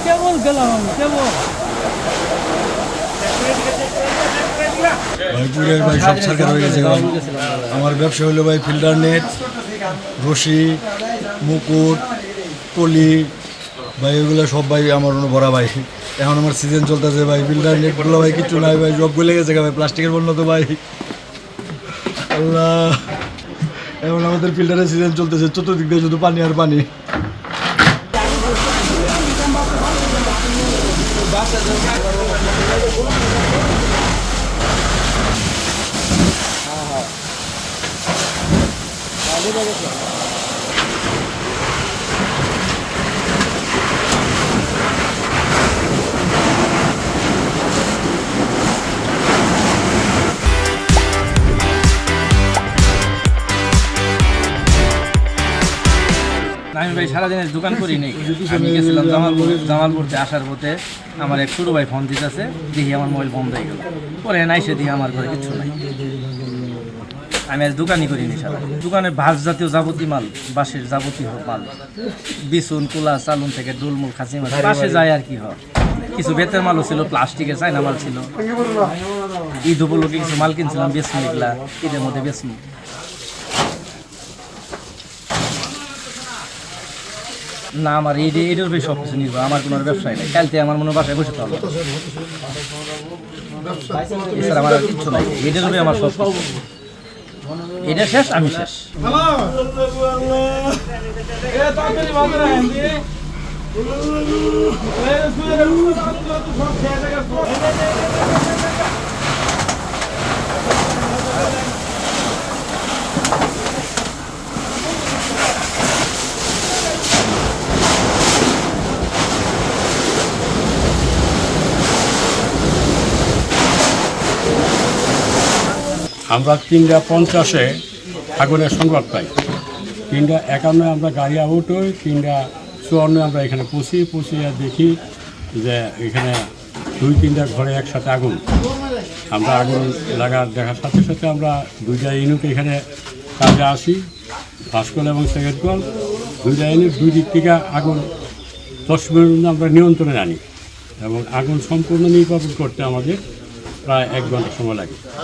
কেবল গেলাম কেবল ভাই সব সরকার হয়ে গেছে। আমার ব্যবসা হলো ভাই ফিল্টার নেট, রশি, মুকুট, কলি ভাই এগুলো সব ভাই আমার ভরা ভাই। এখন আমার সিজন চলতেছে ভাই, ফিল্টার নেটগুলো ভাই কিছু নাই ভাই, সব গলে গেছে ভাই, প্লাস্টিকের বন্য তো ভাই। আল্লাহ, এখন আমাদের ফিল্টারের সিজন চলতেছে, চতুর্দিক দিয়ে শুধু পানি আর পানি। আমি ভাই সারাদিনের দোকান করি নেই। আমি গেছিলাম জামালপুরতে, আসার পথে আমার এক ছোটো ভাই ফোন দিতেছে, দেখি আমার মোবাইল বন্ধ হয়ে গেল। পরে নাইসে দিয়ে আমার ঘরে কিছু নাই। আমি আজ দোকানই করিনি সারা দোকানে ভাস জাতীয় যাবতীয় মাল, বাঁশের যাবতীয় মাল, বিছুন, কুলা, চালুন থেকে ডুলমুল, খাসি মাছ বাসে যায় আর কি হয়। কিছু বেতের মালও ছিল, প্লাস্টিকের চাইনা মাল ছিল। ঈদ উপলক্ষে কিছু মাল কিনছিলাম, বেচমু এগুলা ঈদের মধ্যে বেচমু। না, আমার এটার উপরে সব কিছু নির্ভর, আমার কোনো ব্যবসায় নেই। কালকে আমার মনে বাসায় বসে থাকবে, এছাড়া আমার কিচ্ছু নাই। এটার উপরে আমার সব, এটা শেষ, আমি শেষ। আমরা 3:50 আগুনের সংবাদ পাই। 3:51 আমরা গাড়ি আউট হই, 3:54 আমরা এখানে পৌঁছিয়ে দেখি যে এখানে 2-3টা ঘরে একসাথে আগুন। আমরা আগুন দেখার সাথে সাথে আমরা 2টা ইউনিট এখানে কাজে আসি, ফার্স্ট কল এবং সেকেন্ড কল। 2টা ইউনিট 2 দিক থেকে আগুন 10 মিনিট আমরা নিয়ন্ত্রণে আনি এবং আগুন সম্পূর্ণ নির্বাপন করতে আমাদের প্রায় 1 ঘন্টা সময় লাগে।